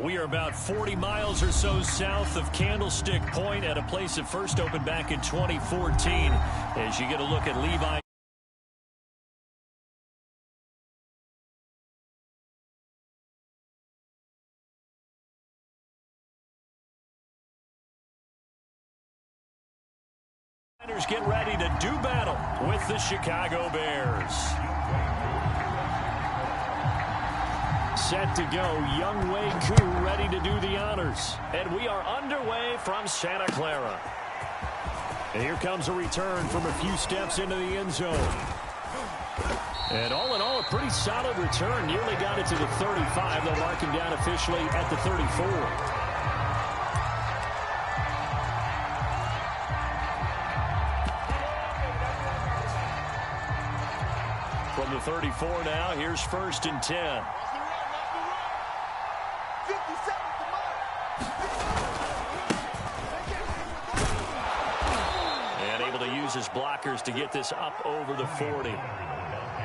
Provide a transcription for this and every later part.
We are about 40 miles or so south of Candlestick Point at a place that first opened back in 2014. As you get a look at Levi. Get ready to do battle with the Chicago Bears. Set to go, Younghoe Koo ready to do the honors. And we are underway from Santa Clara. And here comes a return from a few steps into the end zone. And all in all, a pretty solid return. Nearly got it to the 35. They'll mark him down officially at the 34. From the 34 now, here's 1st and 10. And able to use his blockers to get this up over the 40.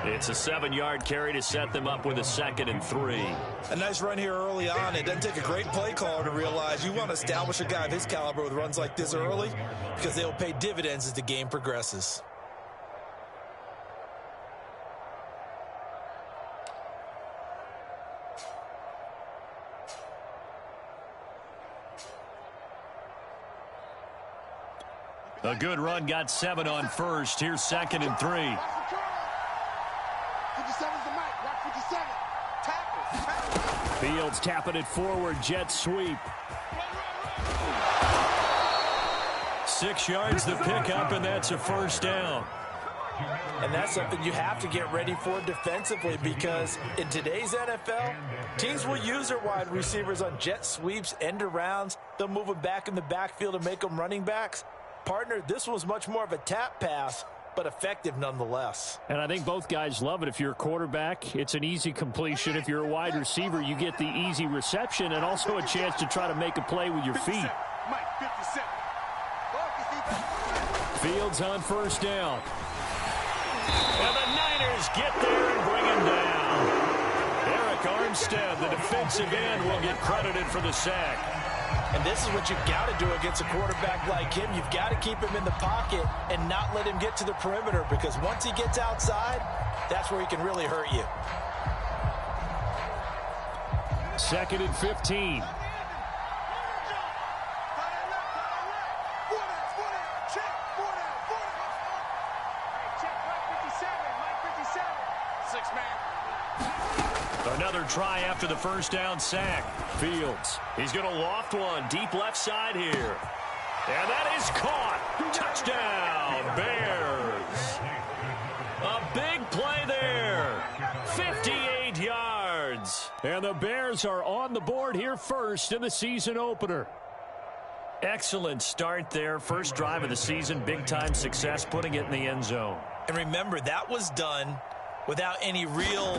It's a 7-yard carry to set them up with a 2nd and 3. A nice run here early on. It doesn't take a great play caller to realize you want to establish a guy of his caliber with runs like this early because they'll pay dividends as the game progresses. A good run, got 7 on 1st. Here's 2nd and 3. Fields tapping it forward, jet sweep. 6 yards the pickup, and that's a 1st down. And that's something you have to get ready for defensively because in today's NFL, teams will use their wide receivers on jet sweeps, end arounds. They'll move them back in the backfield and make them running backs. Partner, this was much more of a tap pass, but effective nonetheless. And I think both guys love it. If you're a quarterback, it's an easy completion. If you're a wide receiver, you get the easy reception and also a chance to try to make a play with your feet. Fields on 1st down. And the Niners get there and bring him down. Eric Armstead, the defensive end, will get credited for the sack. And this is what you've got to do against a quarterback like him. You've got to keep him in the pocket and not let him get to the perimeter because once he gets outside, that's where he can really hurt you. 2nd and 15. Another try after the 1st down sack. Fields, he's going to loft one deep left side here. And that is caught. Touchdown, Bears. A big play there. 58 yards. And the Bears are on the board here first in the season opener. Excellent start there. First drive of the season. Big-time success putting it in the end zone. And remember, that was done without any real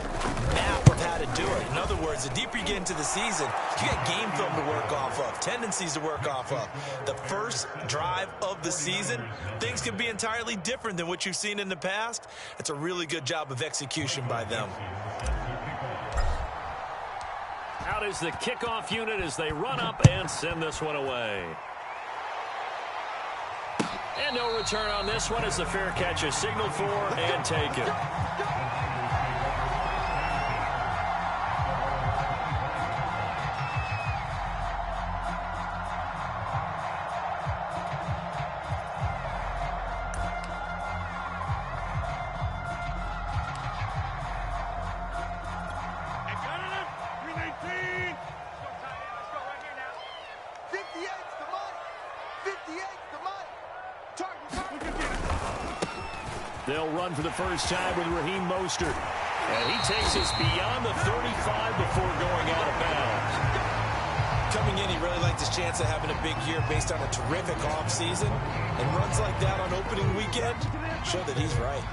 map of how to do it. In other words, the deeper you get into the season, you got game film to work off of, tendencies to work off of. The first drive of the season, things can be entirely different than what you've seen in the past. It's a really good job of execution by them. Out is the kickoff unit as they run up and send this one away. And no return on this one as the fair catch is signaled for and taken. They'll run for the first time with Raheem Mostert. And he takes us beyond the 35 before going out of bounds. Coming in, he really liked his chance of having a big year based on a terrific offseason. And runs like that on opening weekend show that he's right.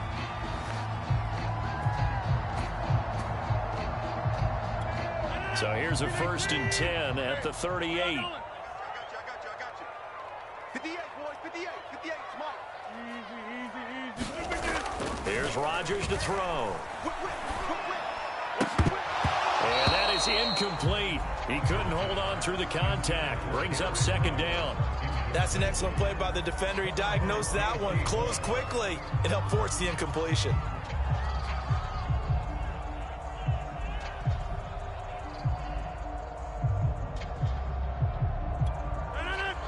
So here's a 1st and 10 at the 38. I got you. 58, boys, 58, 58, come on. Here's Rodgers to throw. And that is incomplete. He couldn't hold on through the contact. Brings up second down. That's an excellent play by the defender. He diagnosed that one, closed quickly, and helped force the incompletion.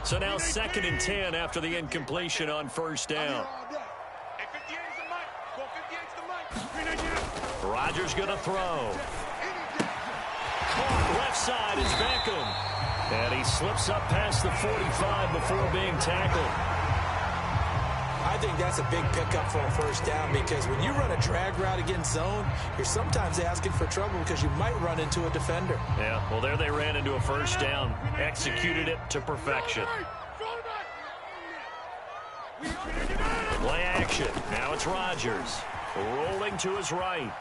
So now 2nd and 10 after the incompletion on first down. Rodgers going to throw. Caught left side is Beckham. And he slips up past the 45 before being tackled. I think that's a big pickup for a first down because when you run a drag route against zone, you're sometimes asking for trouble because you might run into a defender. Yeah, well, there they ran into a first down. Executed it to perfection. Play action. Now it's Rodgers. Rolling to his right.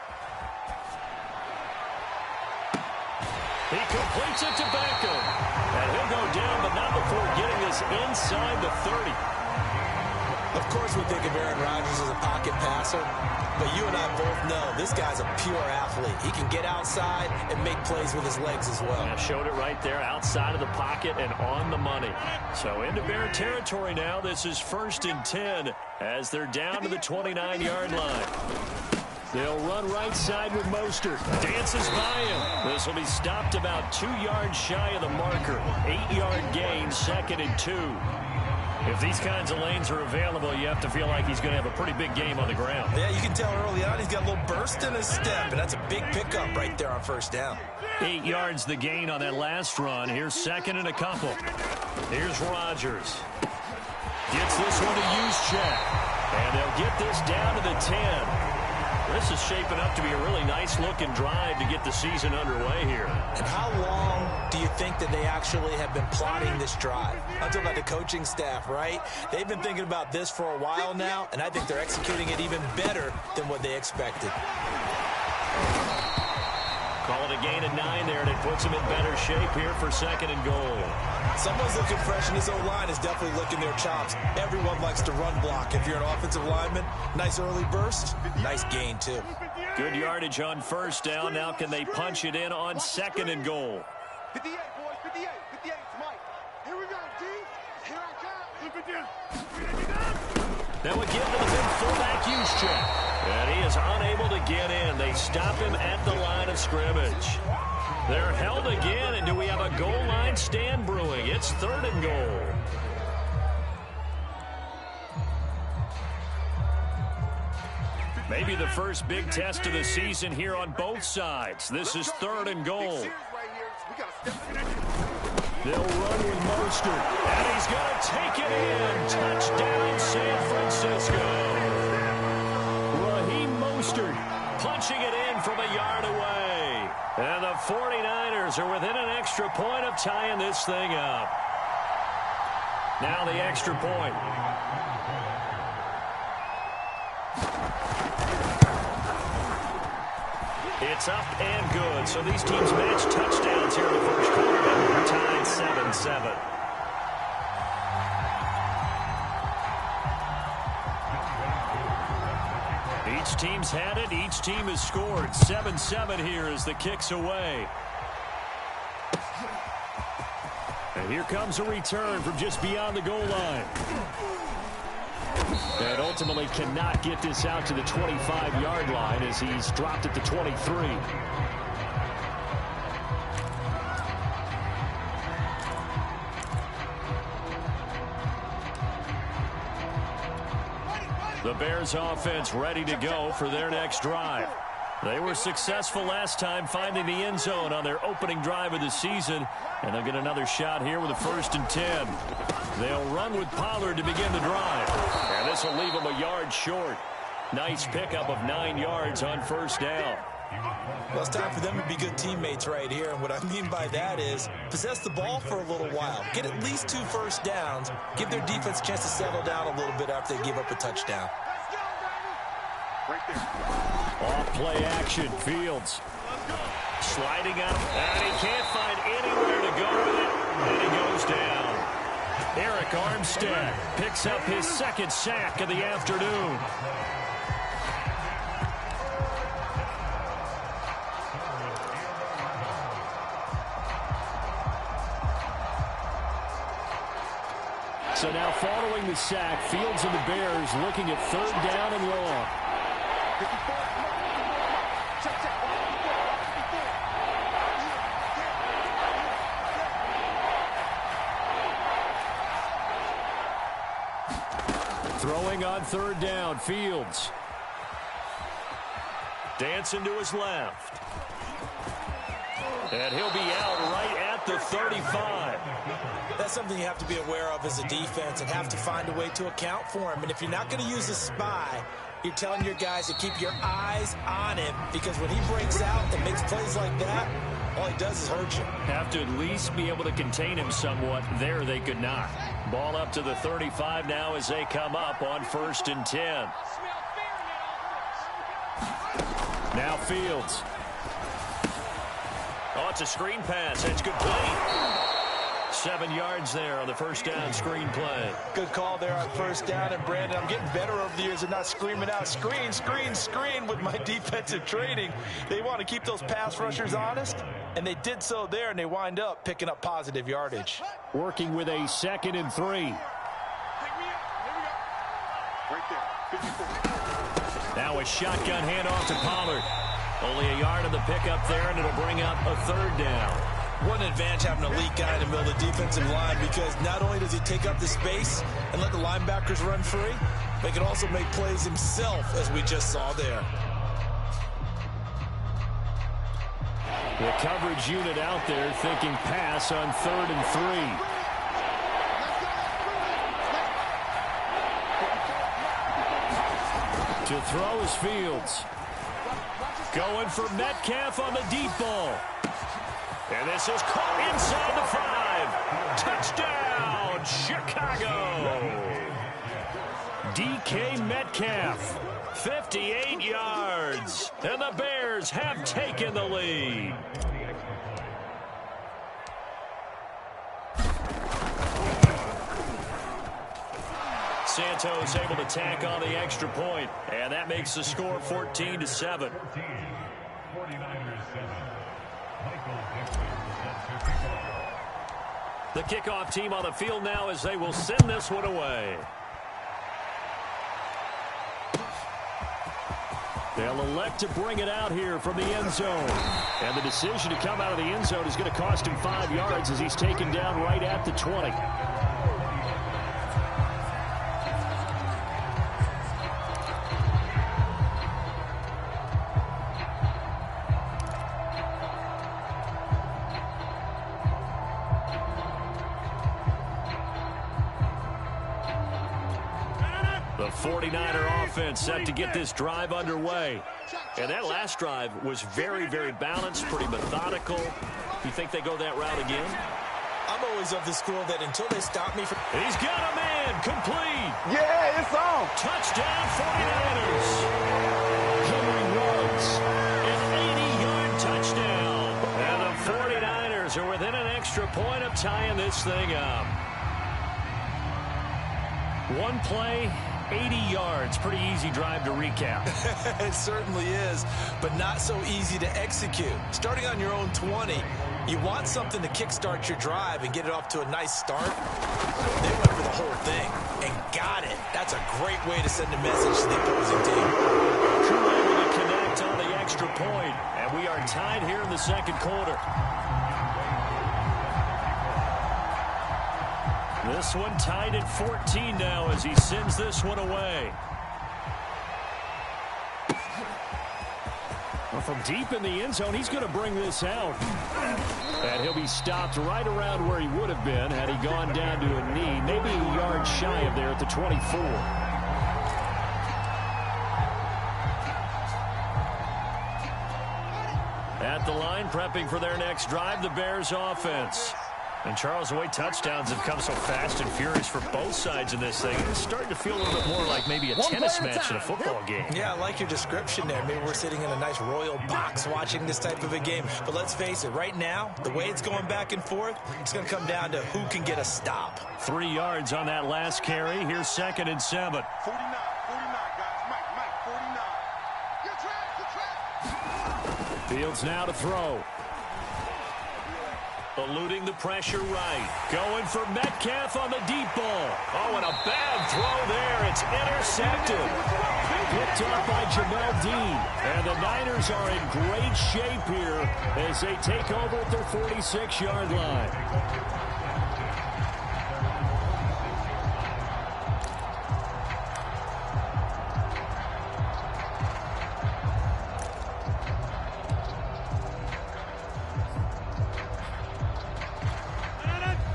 He completes it to Beckham. And he'll go down, but not before getting this inside the 30. Of course we think of Aaron Rodgers as a pocket passer, but you and I both know this guy's a pure athlete. He can get outside and make plays with his legs as well. Yeah, showed it right there outside of the pocket and on the money. So into Bear territory now. This is 1st and 10 as they're down to the 29-yard line. They'll run right side with Mostert. Dances by him. This will be stopped about 2 yards shy of the marker. 8-yard gain, 2nd and 2. If these kinds of lanes are available, you have to feel like he's going to have a pretty big game on the ground. Yeah, you can tell early on he's got a little burst in his step, and that's a big pickup right there on first down. 8 yards the gain on that last run. Here's 2nd and a couple. Here's Rodgers. Gets this one to Juszczyk. And they'll get this down to the 10. This is shaping up to be a really nice-looking drive to get the season underway here. And how long do you think that they actually have been plotting this drive? I'm talking about the coaching staff, right? They've been thinking about this for a while now, and I think they're executing it even better than what they expected. Call it a gain of 9 there, and it puts them in better shape here for 2nd and goal. Someone's looking fresh, and this O-line is definitely licking their chops. Everyone likes to run block. If you're an offensive lineman, nice early burst, nice gain, too. Good yardage on first down. Now can they punch it in on 2nd and goal? 58, boys, 58. 58, Mike. Here we go, D. Here I come. Now again to the big fullback, Juszczyk. And he is unable to get in. They stop him at the line of scrimmage. They're held again, and do we have a goal line stand brewing? It's 3rd and goal. Maybe the first big test of the season here on both sides. This is 3rd and goal. They'll run with Mostert, and he's going to take it in. Touchdown, San Francisco. Raheem Mostert punching it in from a yard away. And the 49ers are within an extra point of tying this thing up. Now the extra point. It's up and good. So these teams match touchdowns here in the first quarter. And we're tied 7-7. Each team's had it. Each team has scored. 7-7 here as the kick's away. And here comes a return from just beyond the goal line. And ultimately cannot get this out to the 25-yard line as he's dropped at the 23. The Bears offense ready to go for their next drive. They were successful last time finding the end zone on their opening drive of the season, and they'll get another shot here with a 1st and 10. They'll run with Pollard to begin the drive, and this will leave them a yard short. Nice pickup of 9 yards on first down. Well, it's time for them to be good teammates right here, and what I mean by that is possess the ball for a little while. Get at least 2 first downs. Give their defense a chance to settle down a little bit after they give up a touchdown. Off play action, Fields. Sliding out, and he can't find anywhere to go with it, and he goes down. Eric Armstead picks up his 2nd sack of the afternoon. So now following the sack, Fields and the Bears looking at 3rd down and long. Throwing on 3rd down, Fields. Dancing to his left. And he'll be out right at the 35. That's something you have to be aware of as a defense and have to find a way to account for him. And if you're not going to use a spy, you're telling your guys to keep your eyes on him, because when he breaks out and makes plays like that, all he does is hurt you. Have to at least be able to contain him somewhat. There they could not. Ball up to the 35 now as they come up on 1st and 10. Now Fields. Oh, it's a screen pass. That's good play. 7 yards there on the 1st down screen play. Good call there on 1st down. And, Brandon, I'm getting better over the years of not screaming out, screen, screen, screen with my defensive training. They want to keep those pass rushers honest, and they did so there, and they wind up picking up positive yardage. Working with a 2nd and 3. Now a shotgun handoff to Pollard. Only a yard of the pickup there, and it'll bring up a 3rd down. What an advantage having an elite guy in the middle of the defensive line, because not only does he take up the space and let the linebackers run free, but he can also make plays himself, as we just saw there. The coverage unit out there thinking pass on 3rd and 3. To throw is Fields. Going for Metcalf on the deep ball. And this is caught inside the 5. Touchdown, Chicago. DK Metcalf, 58 yards. And the Bears have taken the lead. Santos able to tack on the extra point, and that makes the score 14-7. The kickoff team on the field now as they will send this one away. They'll elect to bring it out here from the end zone. And the decision to come out of the end zone is going to cost him 5 yards as he's taken down right at the 20. The 49er offense set to get this drive underway. And that last drive was very, very balanced, pretty methodical. You think they go that route again? I'm always of the school that until they stop me from... He's got a man, complete. Yeah, it's on. Touchdown 49ers. Henry Ruggs, an 80-yard touchdown. And the 49ers are within an extra point of tying this thing up. One play, 80 yards. Pretty easy drive to recap. It certainly is, but not so easy to execute. Starting on your own 20, you want something to kickstart your drive and get it off to a nice start. They went for the whole thing and got it. That's a great way to send a message to the opposing team. Crew able to connect on the extra point, and we are tied here in the second quarter. This one tied at 14 now as he sends this one away. Well, from deep in the end zone, he's going to bring this out. And he'll be stopped right around where he would have been had he gone down to a knee, maybe a yard shy of there at the 24. At the line, prepping for their next drive, the Bears offense. And Charles, the way touchdowns have come so fast and furious for both sides in this thing, it's starting to feel a little bit more like maybe a tennis match than a football game. Yeah, I like your description there. Maybe we're sitting in a nice royal box watching this type of a game. But let's face it, right now, the way it's going back and forth, it's going to come down to who can get a stop. 3 yards on that last carry. Here's 2nd and 7. 49, guys. Mike, 49. Good trap. Fields now to throw. Eluding the pressure right. Going for Metcalf on the deep ball. Oh, and a bad throw there. It's intercepted. Picked up by Jamel Dean. And the Niners are in great shape here as they take over at their 46-yard line.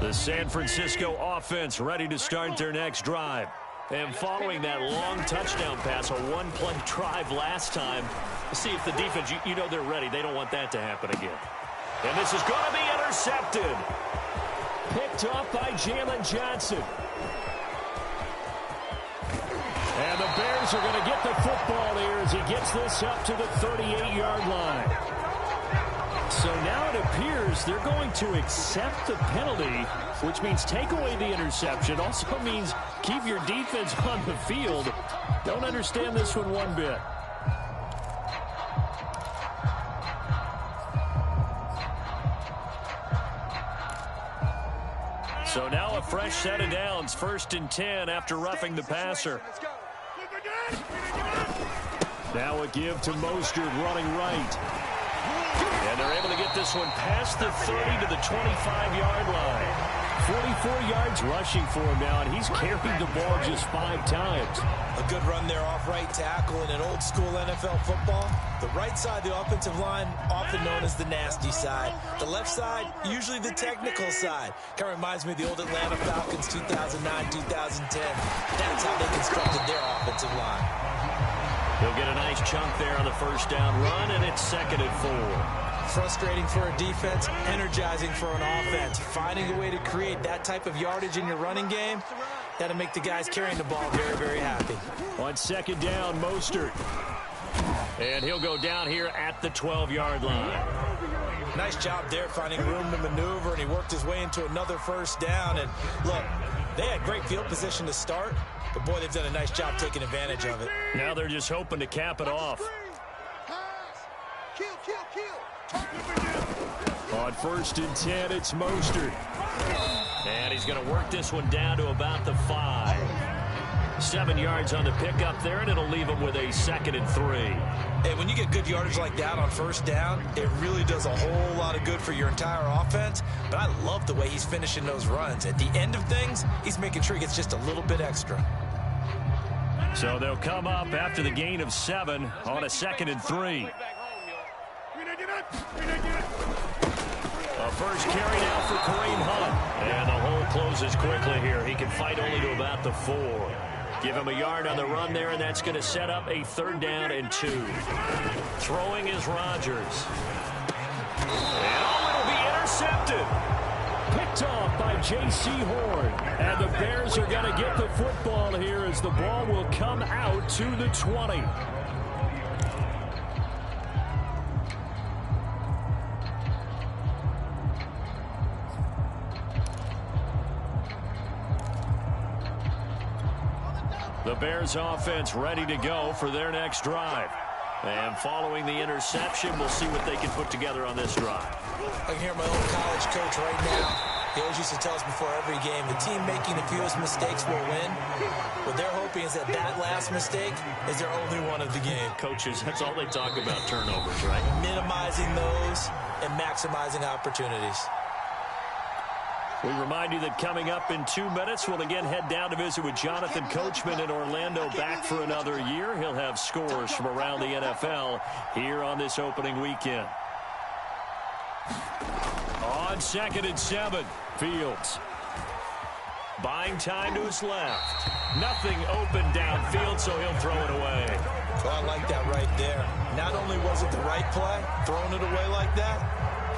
The San Francisco offense ready to start their next drive. And following that long touchdown pass, a one-play drive last time, see if the defense, you know they're ready. They don't want that to happen again. And this is going to be intercepted. Picked up by Jalen Johnson. And the Bears are going to get the football here as he gets this up to the 38-yard line. So now it appears they're going to accept the penalty, which means take away the interception. Also means keep your defense on the field. Don't understand this one bit. So now a fresh set of downs, 1st and 10 after roughing the passer. Now a give to Mostert running right. And they're able to get this one past the 30 to the 25-yard line. 44 yards rushing for him now, and he's carried the ball just 5 times. A good run there off right tackle in an old-school NFL football. The right side, the offensive line, often known as the nasty side. The left side, usually the technical side. Kind of reminds me of the old Atlanta Falcons 2009, 2010. That's how they constructed their offensive line. He'll get a nice chunk there on the first down run, and it's 2nd and 4. Frustrating for a defense, energizing for an offense. Finding a way to create that type of yardage in your running game, that'll make the guys carrying the ball very, very happy. On 2nd down, Mostert. And he'll go down here at the 12-yard line. Nice job there finding room to maneuver, and he worked his way into another first down. And look, they had great field position to start, but boy, they've done a nice job taking advantage of it. Now they're just hoping to cap it off. On 1st and 10, it's Mostert. And he's going to work this one down to about the 5. 7 yards on the pickup there, and it'll leave him with a 2nd and 3. Hey, when you get good yardage like that on first down, it really does a whole lot of good for your entire offense. But I love the way he's finishing those runs. At the end of things, he's making sure he gets just a little bit extra. So they'll come up after the gain of 7 on a 2nd and 3. A first carry now for Kareem Hunt. And the hole closes quickly here. He can fight only to about the 4. Give him a yard on the run there, and that's going to set up a 3rd down and 2. Throwing is Rodgers. And it'll be intercepted. Picked off by J.C. Horn. And the Bears are going to get the football here as the ball will come out to the 20. The Bears offense ready to go for their next drive. And following the interception, we'll see what they can put together on this drive. I can hear my old college coach right now. He always used to tell us before every game, the team making the fewest mistakes will win. What they're hoping is that that last mistake is their only one of the game. Coaches, that's all they talk about, turnovers, right? Minimizing those and maximizing opportunities. We remind you that coming up in 2 minutes, we'll again head down to visit with Jonathan Coachman in Orlando, back for another year. He'll have scores from around the NFL here on this opening weekend. On 2nd and 7, Fields. Buying time to his left. Nothing open downfield, so he'll throw it away. Well, I like that right there. Not only was it the right play, throwing it away like that,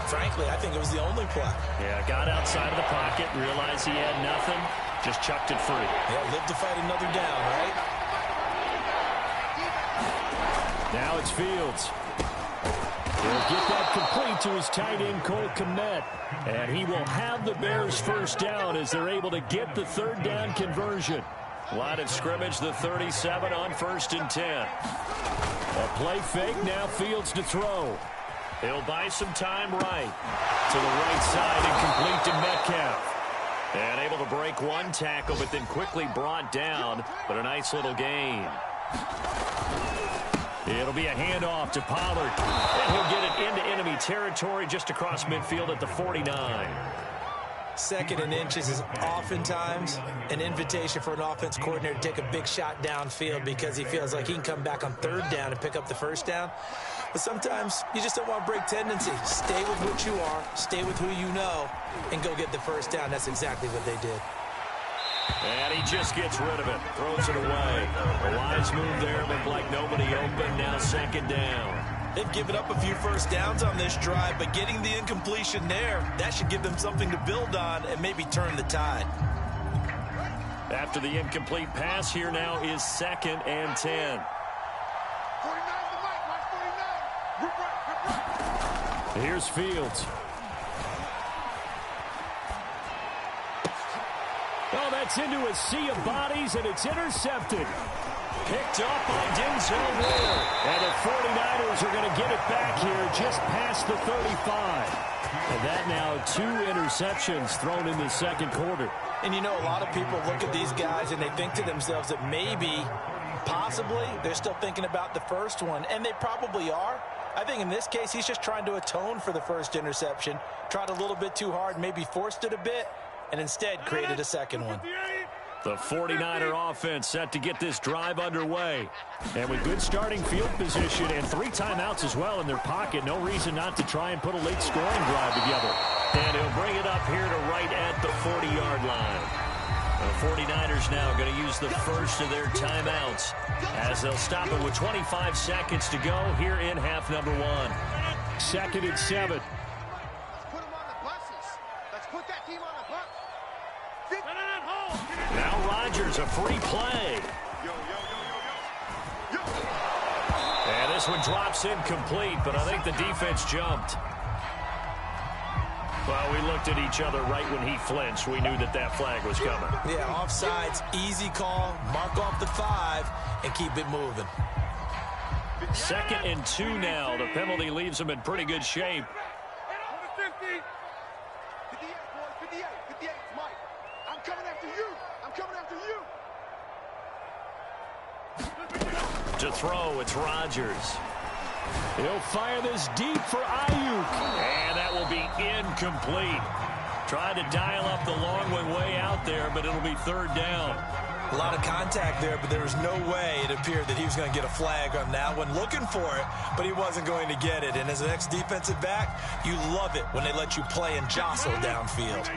frankly, I think it was the only play. Yeah, got outside of the pocket, realized he had nothing, just chucked it free. Yeah, live to fight another down, right? Now it's Fields. He'll get that complete to his tight end, Cole Kmet. And he will have the Bears first down as they're able to get the 3rd down conversion. Line of scrimmage, the 37 on 1st and 10. A play fake, now Fields to throw. He'll buy some time right. To the right side and complete to Metcalf. And able to break one tackle, but then quickly brought down. But a nice little gain. It'll be a handoff to Pollard. And he'll get it into enemy territory just across midfield at the 49. Second and inches is oftentimes an invitation for an offense coordinator to take a big shot downfield because he feels like he can come back on third down and pick up the first down. But sometimes you just don't want to break tendency. Stay with what you are, stay with who you know, and go get the first down. That's exactly what they did. And he just gets rid of it, throws it away. A wise move there, looked like nobody open, now second down. They've given up a few first downs on this drive, but getting the incompletion there, that should give them something to build on and maybe turn the tide. After the incomplete pass, here now is 2nd and 10. 49 the mic, watch 49. Rip right. Here's Fields. Oh, that's into a sea of bodies, and it's intercepted. Picked up by Denzel Ward. And the 49ers are going to get it back here just past the 35. And that now 2 interceptions thrown in the second quarter. And you know, a lot of people look at these guys and they think to themselves that maybe, possibly, they're still thinking about the first one. And they probably are. I think in this case, he's just trying to atone for the first interception. Tried a little bit too hard, maybe forced it a bit, and instead created a second one. The 49er offense set to get this drive underway. And with good starting field position and 3 timeouts as well in their pocket, no reason not to try and put a late scoring drive together. And he'll bring it up here to right at the 40-yard line. The 49ers now going to use the first of their timeouts as they'll stop it with 25 seconds to go here in half number 1. 2nd and 7. Let's put them on the buses. Let's put that team on the bus. Now Rodgers, a free play. And this one drops incomplete, but I think the defense jumped. Well, we looked at each other right when he flinched. We knew that that flag was coming. Yeah, offsides, easy call, mark off the 5, and keep it moving. 2nd and 2 now. The penalty leaves them in pretty good shape. 58, boys, 58, 58, Mike. I'm coming after you. I'm coming after you. To throw, it's Rodgers. He'll fire this deep for Ayuk. And that will be incomplete. Tried to dial up the long one way out there, but it'll be 3rd down. A lot of contact there, but there was no way it appeared that he was going to get a flag on that one. Looking for it, but he wasn't going to get it. And as an ex-defensive back, you love it when they let you play and jostle downfield.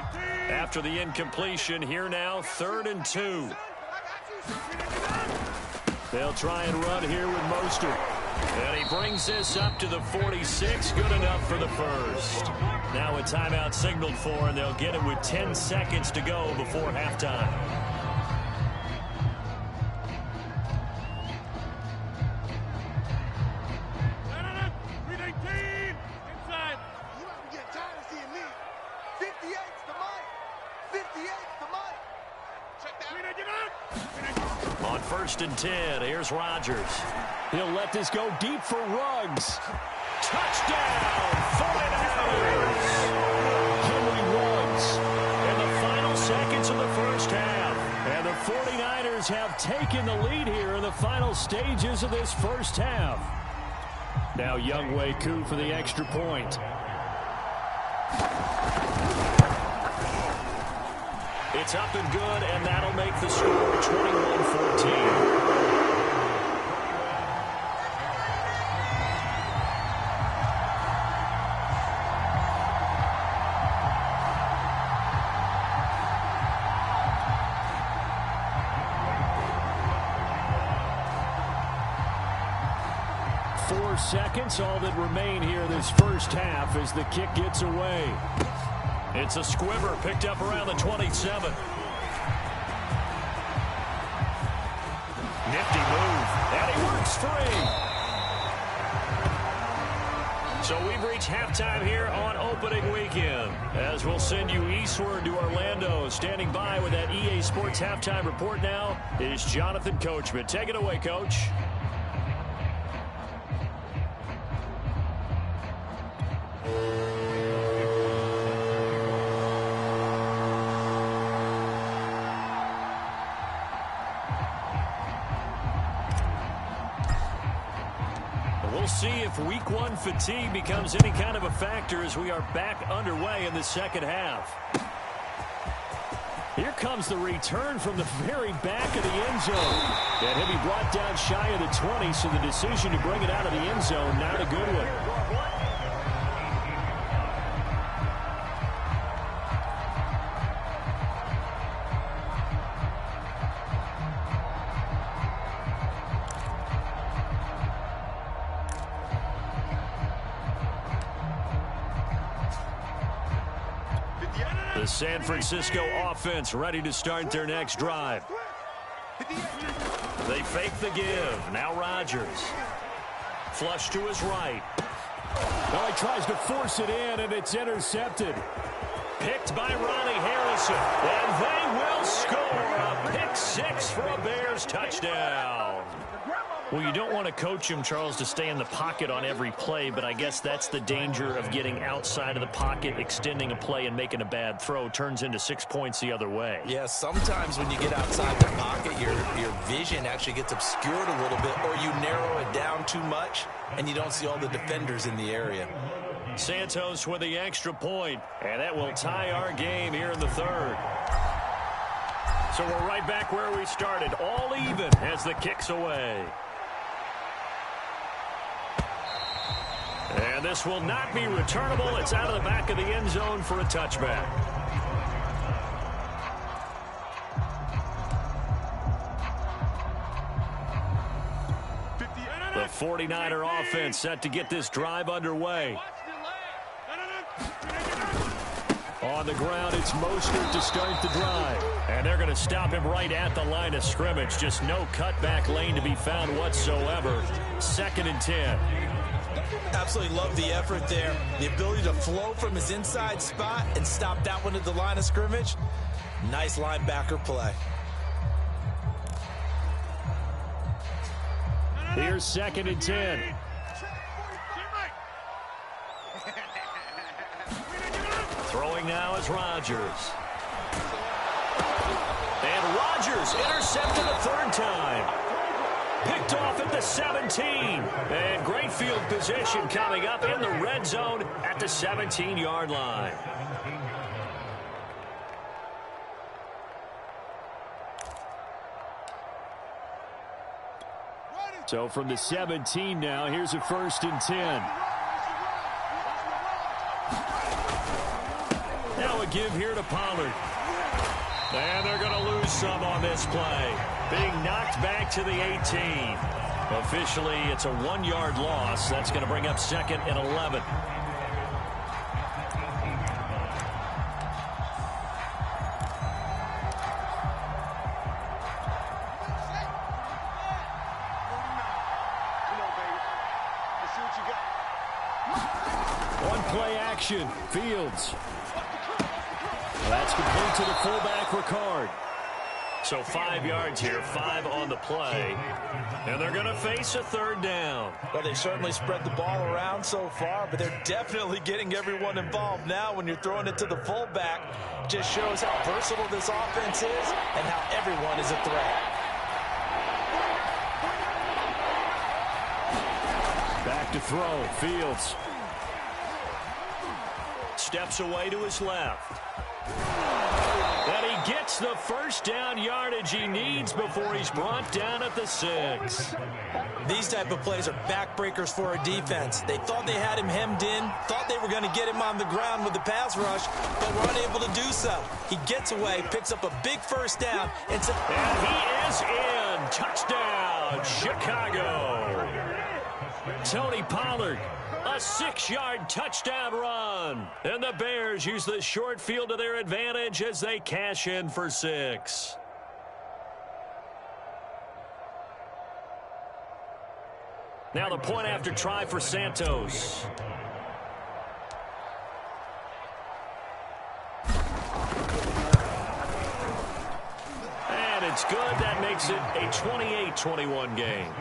After the incompletion, here now, 3rd and 2. They'll try and run here with Mostert. And he brings this up to the 46. Good enough for the first. Now a timeout signaled for, and they'll get it with 10 seconds to go before halftime. On 1st and 10, here's Rodgers. He'll let this go deep for Ruggs. Touchdown, 49ers! Henry Ruggs in the final seconds of the first half. And the 49ers have taken the lead here in the final stages of this first half. Now Younghoe Koo for the extra point. It's up and good, and that'll make the score 21-14. Seconds, all that remain here this first half as the kick gets away. It's a squibber picked up around the 27. Nifty move, and he works free. So we've reached halftime here on opening weekend, as we'll send you eastward to Orlando. Standing by with that EA Sports halftime report now is Jonathan Coachman. Take it away, Coach. see if week one fatigue becomes any kind of a factor as we are back underway in the second half. Here comes the return from the very back of the end zone. And he'll be brought down shy of the 20, so the decision to bring it out of the end zone, not a good one. The San Francisco offense ready to start their next drive. They fake the give. Now Rodgers. Flush to his right. Well, he tries to force it in, and it's intercepted. Picked by Ronnie Harrison. And they will score a pick six for a Bears touchdown. Well, you don't want to coach him, Charles, to stay in the pocket on every play, but I guess that's the danger of getting outside of the pocket, extending a play, and making a bad throw. Turns into 6 points the other way. Yeah, sometimes when you get outside the pocket, your vision actually gets obscured a little bit, or you narrow it down too much, and you don't see all the defenders in the area. Santos with the extra point, and that will tie our game here in the third. So we're right back where we started, all even as the kick's away. And this will not be returnable. It's out of the back of the end zone for a touchback. The 49er offense set to get this drive underway. On the ground, it's Mostert to start the drive. And they're going to stop him right at the line of scrimmage. Just no cutback lane to be found whatsoever. 2nd and 10. Absolutely love the effort there. The ability to flow from his inside spot and stop that one at the line of scrimmage. Nice linebacker play. Here's 2nd and 10. Throwing now is Rodgers. And Rodgers intercepted a third time. Picked off at the 17. And great field position coming up in the red zone at the 17-yard line. So from the 17 now, here's a 1st and 10. Now a give here to Pollard. And they're going to lose some on this play. Being knocked back to the 18. Officially, it's a 1-yard loss. That's going to bring up 2nd and 11. One play action. Fields. That's complete to the fullback, Ricard. So 5 yards here, 5 on the play. And they're going to face a 3rd down. Well, they certainly spread the ball around so far, but they're definitely getting everyone involved now when you're throwing it to the fullback. Just shows how versatile this offense is and how everyone is a threat. Back to throw, Fields. Steps away to his left. And he gets the 1st down yardage he needs before he's brought down at the 6. These type of plays are backbreakers for a defense. They thought they had him hemmed in, thought they were going to get him on the ground with the pass rush, but were unable to do so. He gets away, picks up a big 1st down. And he is in. Touchdown, Chicago. Tony Pollard. A 6-yard touchdown run. And the Bears use the short field to their advantage as they cash in for 6. Now the point after try for Santos. And it's good. That makes it a 28-21 game.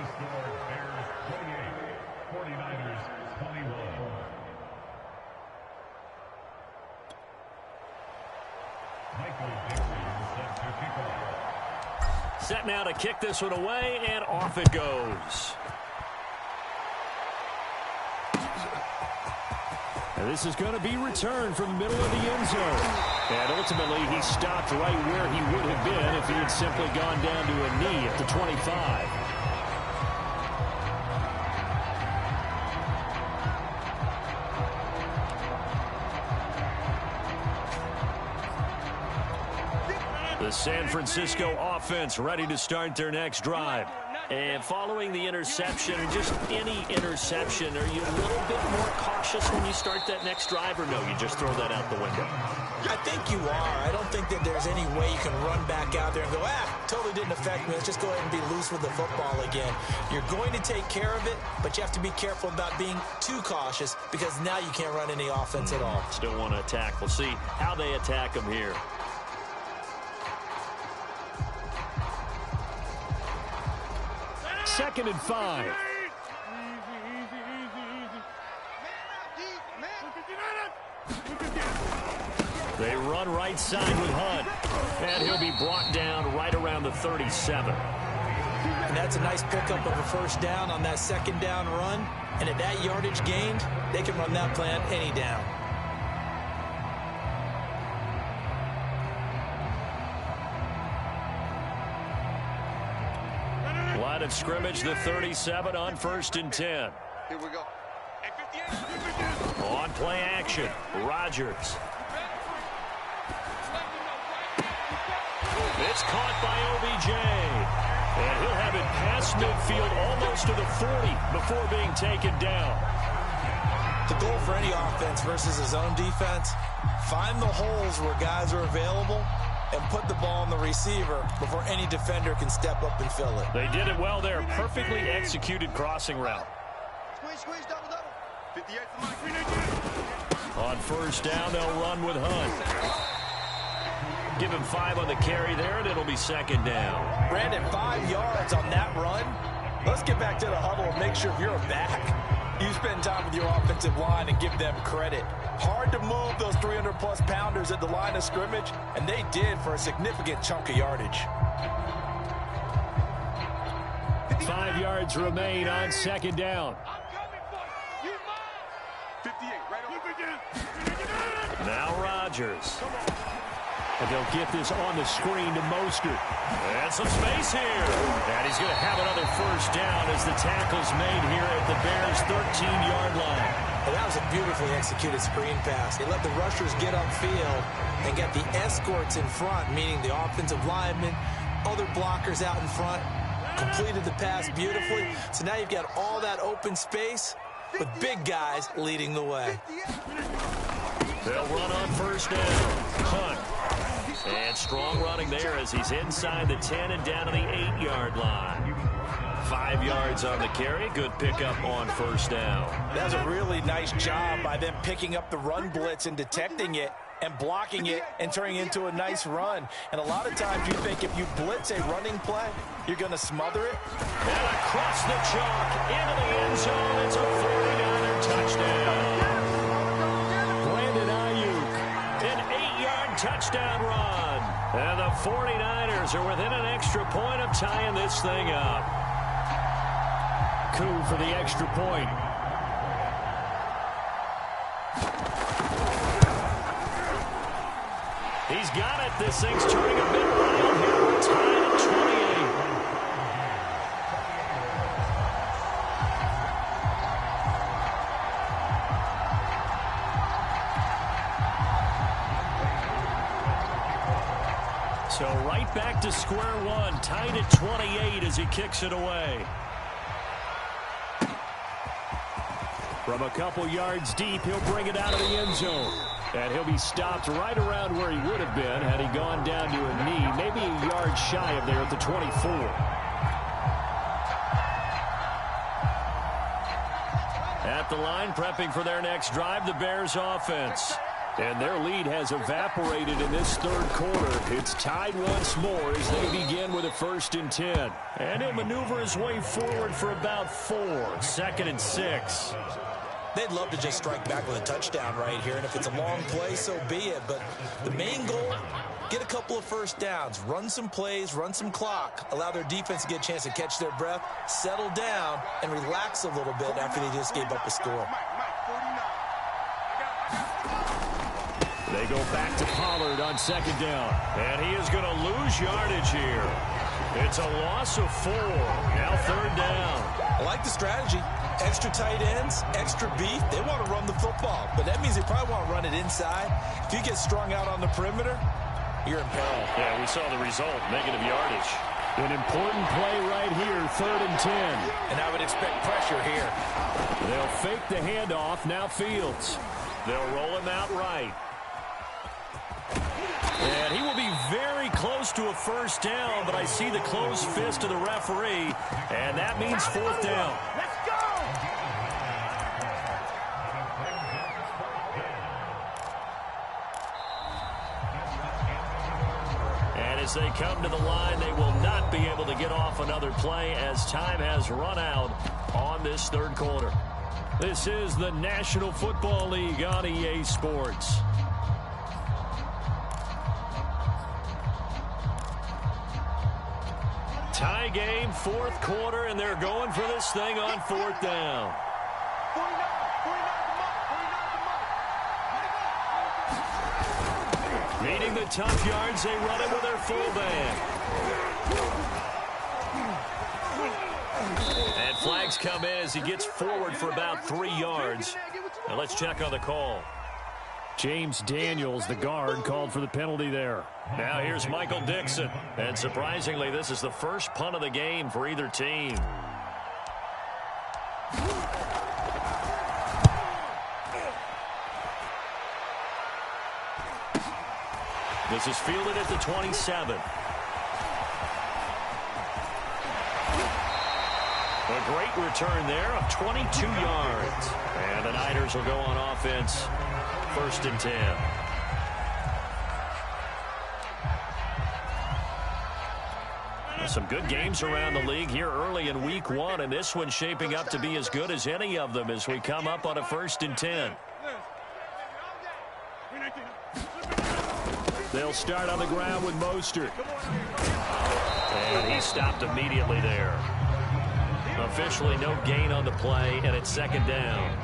Set now to kick this one away, and off it goes. And this is going to be returned from the middle of the end zone. And ultimately, he stopped right where he would have been if he had simply gone down to a knee at the 25. The San Francisco offense ready to start their next drive. And following the interception, just any interception, are you a little bit more cautious when you start that next drive, or no, you just throw that out the window? I think you are. I don't think that there's any way you can run back out there and go, totally didn't affect me. Let's just go ahead and be loose with the football again. You're going to take care of it, but you have to be careful about being too cautious because now you can't run any offense at all. Still want to attack. We'll see how they attack them here. Second and 5. They run right side with Hunt. And he'll be brought down right around the 37. And that's a nice pickup of a first down on that second down run. And at that yardage gained, they can run that plan any down. Line of scrimmage, the 37 on 1st and 10. Here we go. On play action, Rodgers. It's caught by OBJ. And he'll have it past midfield almost to the 40 before being taken down. The goal for any offense versus his own defense, find the holes where guys are available and put the ball on the receiver before any defender can step up and fill it. They did it well there. Perfectly executed crossing route. Squeeze, double. 58 for Mike. On first down, they'll run with Hunt. Give him 5 on the carry there, and it'll be second down. Brandon, 5 yards on that run. Let's get back to the huddle and make sure if you're back, you spend time with your offensive line and give them credit. Hard to move those 300-plus pounders at the line of scrimmage, and they did for a significant chunk of yardage. 5 yards remain on second down. 58, right over. Now Rodgers. And they'll get this on the screen to Mostert. And some space here. And he's going to have another first down as the tackle's made here at the Bears' 13-yard line. And that was a beautifully executed screen pass. They let the rushers get upfield and get the escorts in front, meaning the offensive linemen, other blockers out in front, completed the pass beautifully. So now you've got all that open space with big guys leading the way. They'll run on first down. Hunt. And strong running there as he's inside the 10 and down to the 8-yard line. 5 yards on the carry. Good pickup on first down. That was a really nice job by them picking up the run blitz and detecting it and blocking it and turning it into a nice run. And a lot of times you think if you blitz a running play, you're going to smother it. And across the chalk into the end zone. It's a 49er touchdown. Brandon Ayuk, an 8-yard touchdown run. And the 49ers are within an extra point of tying this thing up. Coup for the extra point. He's got it. This thing's turning a bit wild here. We're tied at 28. So right back to square one, tied at 28 as he kicks it away. From a couple yards deep, he'll bring it out of the end zone. And he'll be stopped right around where he would have been had he gone down to a knee, maybe a yard shy of there at the 24. At the line, prepping for their next drive, the Bears offense. And their lead has evaporated in this third quarter. It's tied once more as they begin with a 1st and 10. And he'll maneuver his way forward for about 4. 2nd and 6. They'd love to just strike back with a touchdown right here, and if it's a long play, so be it. But the main goal, get a couple of first downs, run some plays, run some clock, allow their defense to get a chance to catch their breath, settle down, and relax a little bit after they just gave up a score. Mike, 49. I got They go back to Pollard on second down. And he is going to lose yardage here. It's a loss of 4. Now third down. I like the strategy. Extra tight ends, extra beef. They want to run the football, but that means they probably want to run it inside. If you get strung out on the perimeter, you're in peril. Yeah, we saw the result, negative yardage. An important play right here, 3rd and 10. And I would expect pressure here. They'll fake the handoff, now Fields. They'll roll him out right. And he will be very close to a first down, but I see the closed fist of the referee, and that means 4th down. Let's go! And as they come to the line, they will not be able to get off another play as time has run out on this third quarter. This is the National Football League on EA Sports. Tie game, 4th quarter, and they're going for this thing on 4th down. 49 Meeting the tough yards, they run it with their fullback. And flags come in as he gets forward for about 3 yards. Now let's check on the call. James Daniels, the guard, called for the penalty there. Now here's Michael Dixon. And surprisingly, this is the first punt of the game for either team. This is fielded at the 27. A great return there of 22 yards. And the Niners will go on offense. 1st and 10. Some good games around the league here early in week 1, and this one's shaping up to be as good as any of them as we come up on a 1st and 10. They'll start on the ground with Mostert. And he stopped immediately there. Officially no gain on the play, and it's 2nd down.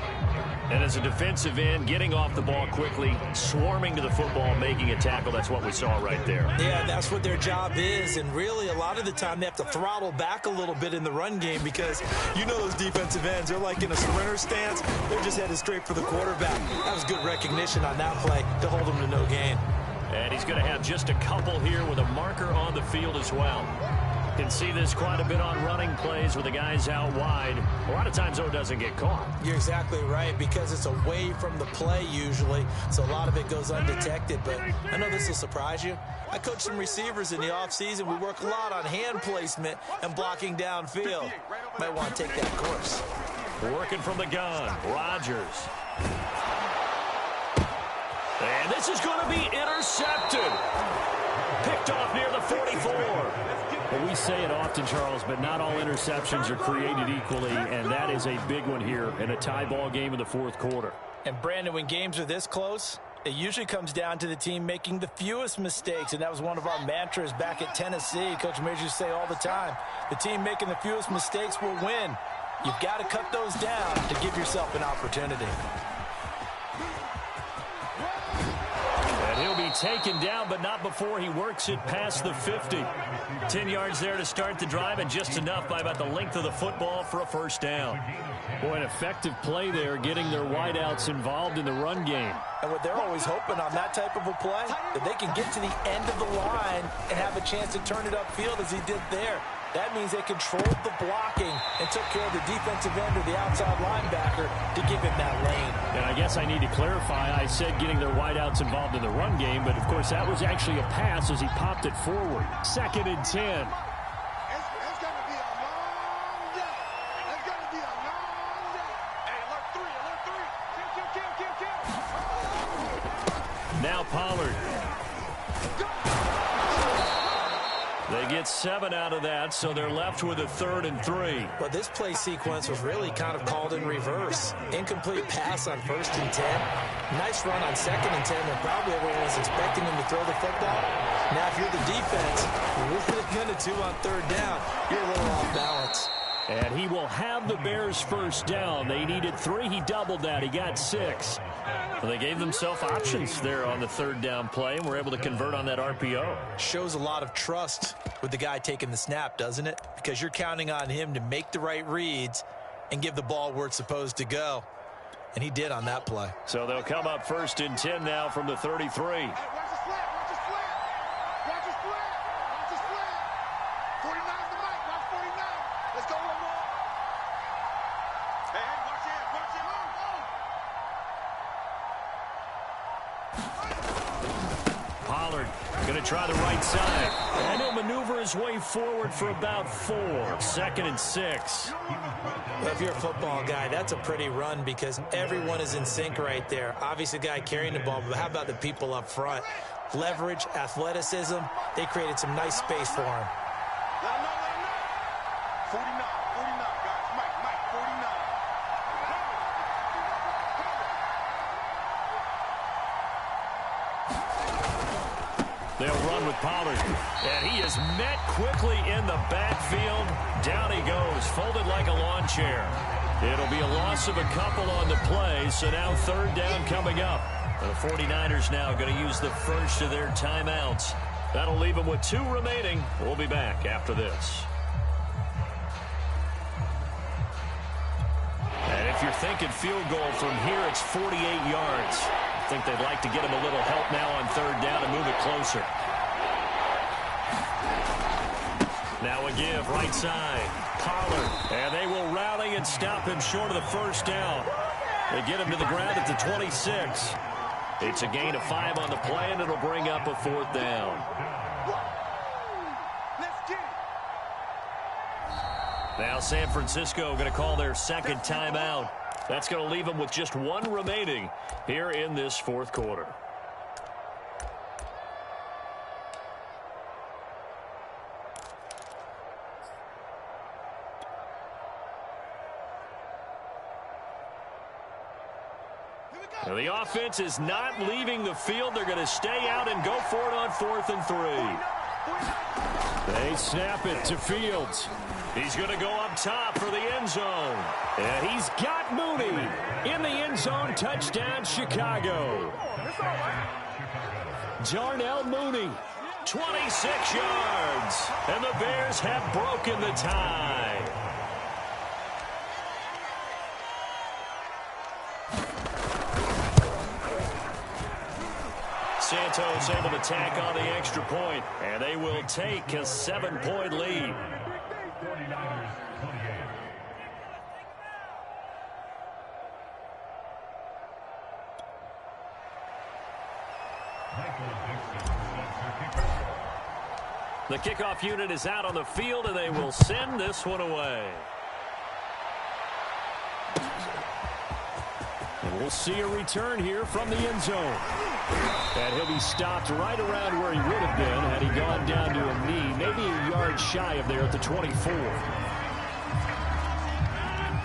And as a defensive end, getting off the ball quickly, swarming to the football, making a tackle, that's what we saw right there. Yeah, that's what their job is, and really a lot of the time they have to throttle back a little bit in the run game because you know those defensive ends, they're like in a sprinter stance. They're just headed straight for the quarterback. That was good recognition on that play to hold them to no gain. And he's going to have just a couple here with a marker on the field as well. Can see this quite a bit on running plays with the guys out wide. A lot of times, though, it doesn't get caught. You're exactly right, because it's away from the play usually, so a lot of it goes undetected. But I know this will surprise you. I coach some receivers in the offseason. We work a lot on hand placement and blocking downfield. Might want to take that course. Working from the gun, Rodgers. And this is going to be intercepted. Picked off near the 44. Well, we say it often, Charles, but not all interceptions are created equally, and that is a big one here in a tie ball game in the 4th quarter. And, Brandon, when games are this close, it usually comes down to the team making the fewest mistakes, and that was one of our mantras back at Tennessee. Coach Majors used to say all the time, the team making the fewest mistakes will win. You've got to cut those down to give yourself an opportunity. He'll be taken down, but not before he works it past the 50. 10 yards there to start the drive, and just enough by about the length of the football for a 1st down. Boy, an effective play there, getting their wideouts involved in the run game. And what they're always hoping on that type of a play, that they can get to the end of the line and have a chance to turn it upfield as he did there. That means they controlled the blocking and took care of the defensive end or the outside linebacker to give him that lane. And I guess I need to clarify, I said getting their wideouts involved in the run game, but of course that was actually a pass as he popped it forward. 2nd and 10. It's going to be a long day. It's going to be a long day. Hey, alert 3, alert 3. Kill. Now Pollard. They get 7 out of that, so they're left with a 3rd and 3. But this play sequence was really kind of called in reverse. Incomplete pass on 1st and 10. Nice run on 2nd and 10, and probably everyone was expecting him to throw the football. Now, if you're the defense, you're really going to 2 on 3rd down. You're a little off balance. And he will have the Bears first down. They needed 3. He doubled that. He got 6. Well, they gave themselves options there on the third down play and were able to convert on that RPO. Shows a lot of trust with the guy taking the snap, doesn't it? Because you're counting on him to make the right reads and give the ball where it's supposed to go. And he did on that play. So they'll come up 1st and 10 now from the 33. Going to try the right side. And he'll maneuver his way forward for about 4. 2nd and 6. Well, if you're a football guy, that's a pretty run because everyone is in sync right there. Obviously, the guy carrying the ball, but how about the people up front? Leverage, athleticism, they created some nice space for him. 49, guys. Mike, 49. They'll run with Pollard. And he is met quickly in the backfield. Down he goes, folded like a lawn chair. It'll be a loss of a couple on the play, so now 3rd down coming up. The 49ers now going to use the first of their timeouts. That'll leave them with 2 remaining. We'll be back after this. And if you're thinking field goal from here, it's 48 yards. I think they'd like to get him a little help now on 3rd down and move it closer. Now a give, right side. Pollard. And they will rally and stop him short of the first down. They get him to the ground at the 26. It's a gain of 5 on the play, and it'll bring up a 4th down. Now San Francisco going to call their 2nd timeout. That's going to leave them with just 1 remaining here in this 4th quarter. Now the offense is not leaving the field. They're going to stay out and go for it on 4th and 3. They snap it to Fields. He's going to go up top for the end zone. And he's got Mooney in the end zone. Touchdown, Chicago. Darnell Mooney, 26 yards. And the Bears have broken the tie. Santos able to tack on the extra point, and they will take a 7-point lead. The kickoff unit is out on the field, and they will send this one away. And we'll see a return here from the end zone. And he'll be stopped right around where he would have been had he gone down to a knee, maybe a yard shy of there at the 24.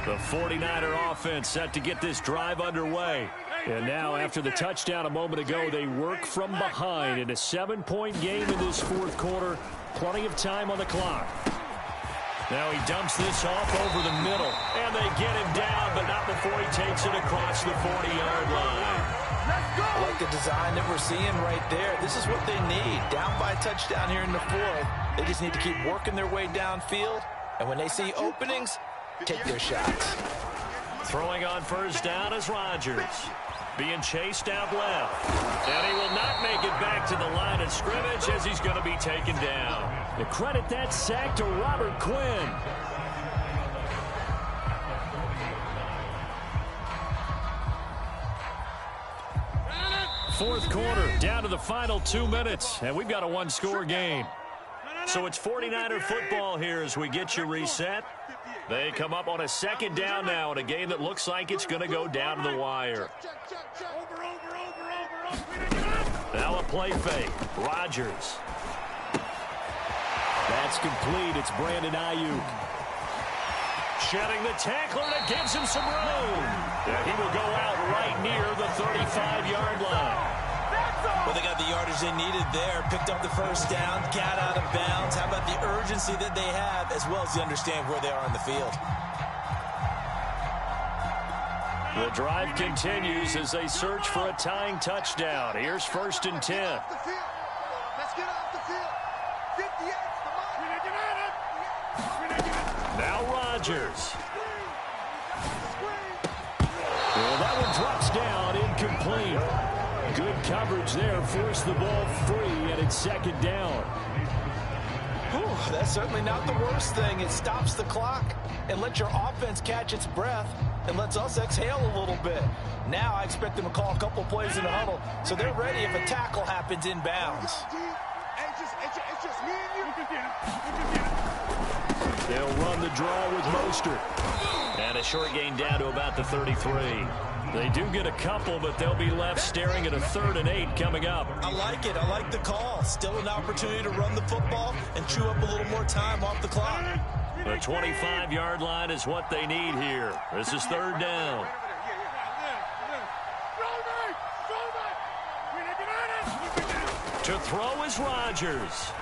The 49er offense set to get this drive underway. And now, after the touchdown a moment ago, they work from behind in a 7-point game in this 4th quarter. Plenty of time on the clock. Now he dumps this off over the middle. And they get him down, but not before he takes it across the 40-yard line. I like the design that we're seeing right there. This is what they need. Down by a touchdown here in the 4th. They just need to keep working their way downfield. And when they see openings, take their shots. Throwing on first down is Rodgers. Being chased out left. And he will not make it back to the line of scrimmage as he's going to be taken down. To credit that sack to Robert Quinn. Fourth quarter, down to the final 2 minutes, and we've got a 1-score game. So it's 49er football here as we get you reset. They come up on a 2nd down now in a game that looks like it's going to go down to the wire. Now a play fake. Rodgers. That's complete. It's Brandon Ayuk. Shedding the tackler that gives him some room. And he will go out right near the 35-yard line. Well, they got the yardage they needed there. Picked up the first down, got out of bounds. How about the urgency that they have, as well as they understand where they are on the field? The drive continues as they search for a tying touchdown. Here's 1st and 10. Let's get off the field. 58, Now Rodgers. Well, that one drops down, incomplete. Good coverage there, forced the ball free, and it's 2nd down. Whew, that's certainly not the worst thing. It stops the clock and lets your offense catch its breath and lets us exhale a little bit. Now I expect them to call a couple plays in the huddle so they're ready if a tackle happens in bounds. It's just me and you. They'll run the draw with Mostert. And a short gain down to about the 33. They do get a couple, but they'll be left staring at a 3rd and 8 coming up. I like it. I like the call. Still an opportunity to run the football and chew up a little more time off the clock. The 25-yard line is what they need here. This is 3rd down. To throw is Rodgers.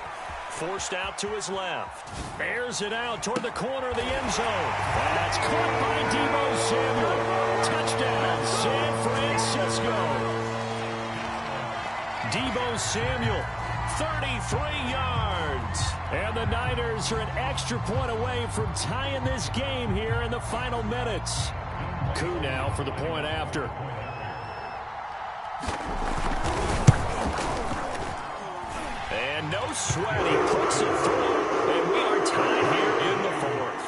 Forced out to his left. Airs it out toward the corner of the end zone. That's caught by Deebo Samuel. Touchdown, San Francisco. Deebo Samuel, 33 yards. And the Niners are an extra point away from tying this game here in the final minutes. Koo now for the point after. And no sweat, he puts it through, and we are tied here in the 4th.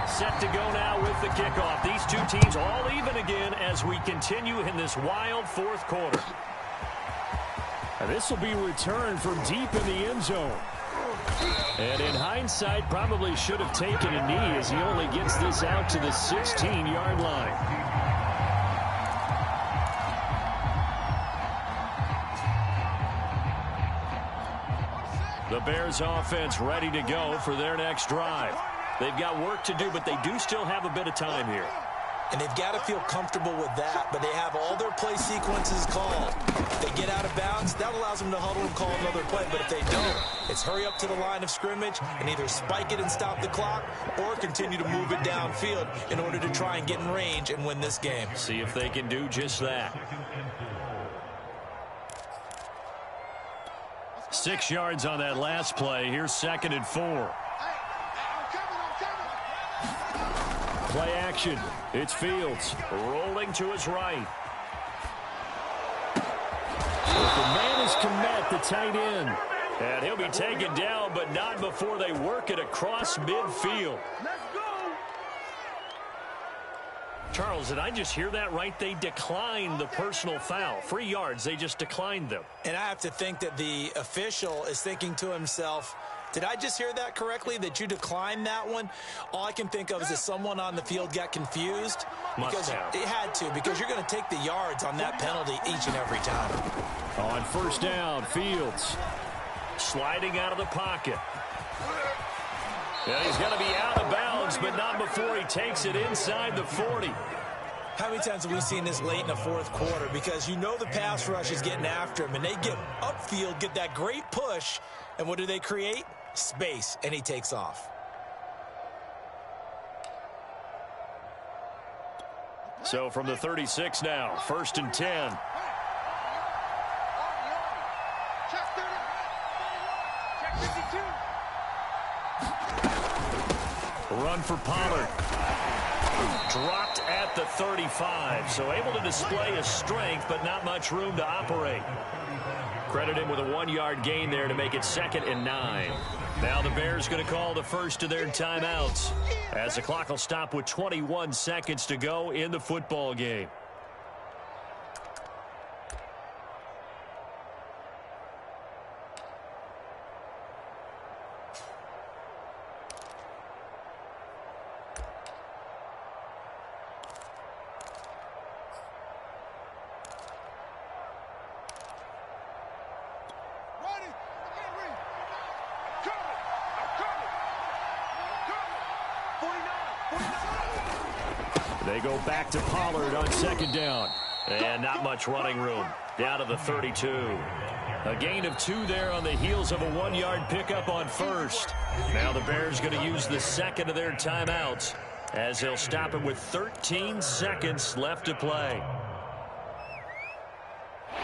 Set to go now with the kickoff. These two teams all even again as we continue in this wild 4th quarter. And this will be returned from deep in the end zone. And in hindsight, probably should have taken a knee as he only gets this out to the 16-yard line. The Bears offense ready to go for their next drive. They've got work to do, but they do still have a bit of time here. And they've got to feel comfortable with that, but they have all their play sequences called. If they get out of bounds, that allows them to huddle and call another play, but if they don't, it's hurry up to the line of scrimmage and either spike it and stop the clock or continue to move it downfield in order to try and get in range and win this game. See if they can do just that. 6 yards on that last play. Here's 2nd and 4. Play action. It's Fields rolling to his right. The man is Kmet, the tight end. And he'll be taken down, but not before they work it across midfield. Charles, did I just hear that right? They declined the personal foul. 3 yards, they just declined them. And I have to think that the official is thinking to himself, did I just hear that correctly, that you declined that one? All I can think of is that someone on the field got confused. Must have. It had to, because you're going to take the yards on that penalty each and every time. On 1st down, Fields sliding out of the pocket. Yeah, he's going to be out of bounds, but not before he takes it inside the 40. How many times have we seen this late in the 4th quarter? Because you know the pass rush is getting after him, and they get upfield, get that great push, and what do they create? Space, and he takes off. So from the 36 now, 1st and 10. Check 30. Check 52. Run for Pollard. Dropped at the 35, so able to display his strength, but not much room to operate. Credit him with a 1-yard gain there to make it 2nd and 9. Now the Bears going to call the first of their timeouts as the clock will stop with 21 seconds to go in the football game. They go back to Pollard on second down. And not much running room. Down to the 32. A gain of 2 there on the heels of a 1-yard pickup on first. Now the Bears going to use the second of their timeouts as they'll stop it with 13 seconds left to play.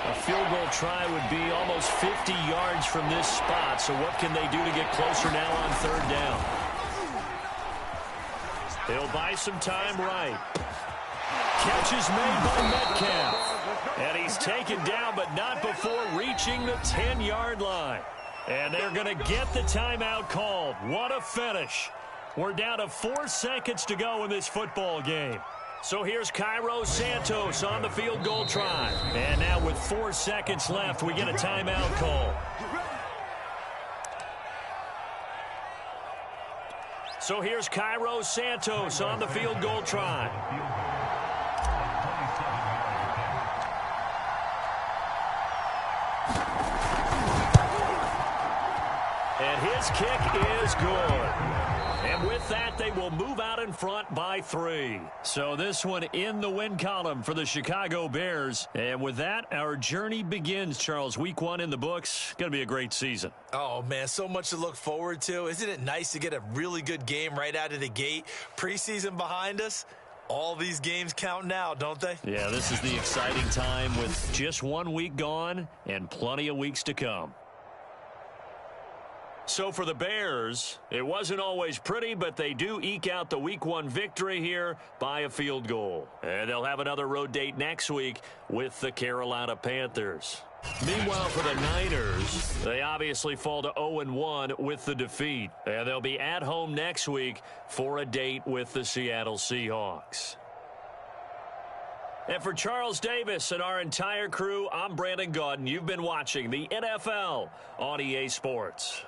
A field goal try would be almost 50 yards from this spot. So what can they do to get closer now on third down? He'll buy some time right. Catch is made by Metcalf. And he's taken down, but not before reaching the 10-yard line. And they're going to get the timeout called. What a finish. We're down to 4 seconds to go in this football game. So here's Cairo Santos on the field goal try. And now with 4 seconds left, we get a timeout call. So here's Cairo Santos on the field goal try. And his kick is good. And with that, they will move out in front by 3. So this one in the win column for the Chicago Bears. And with that, our journey begins, Charles. Week 1 in the books. Going to be a great season. Oh, man, so much to look forward to. Isn't it nice to get a really good game right out of the gate? Preseason behind us. All these games count now, don't they? Yeah, this is the exciting time with just 1 week gone and plenty of weeks to come. So for the Bears, it wasn't always pretty, but they do eke out the Week 1 victory here by a field goal. And they'll have another road date next week with the Carolina Panthers. Meanwhile, for the Niners, they obviously fall to 0-1 with the defeat. And they'll be at home next week for a date with the Seattle Seahawks. And for Charles Davis and our entire crew, I'm Brandon Gaudin. You've been watching the NFL on EA Sports.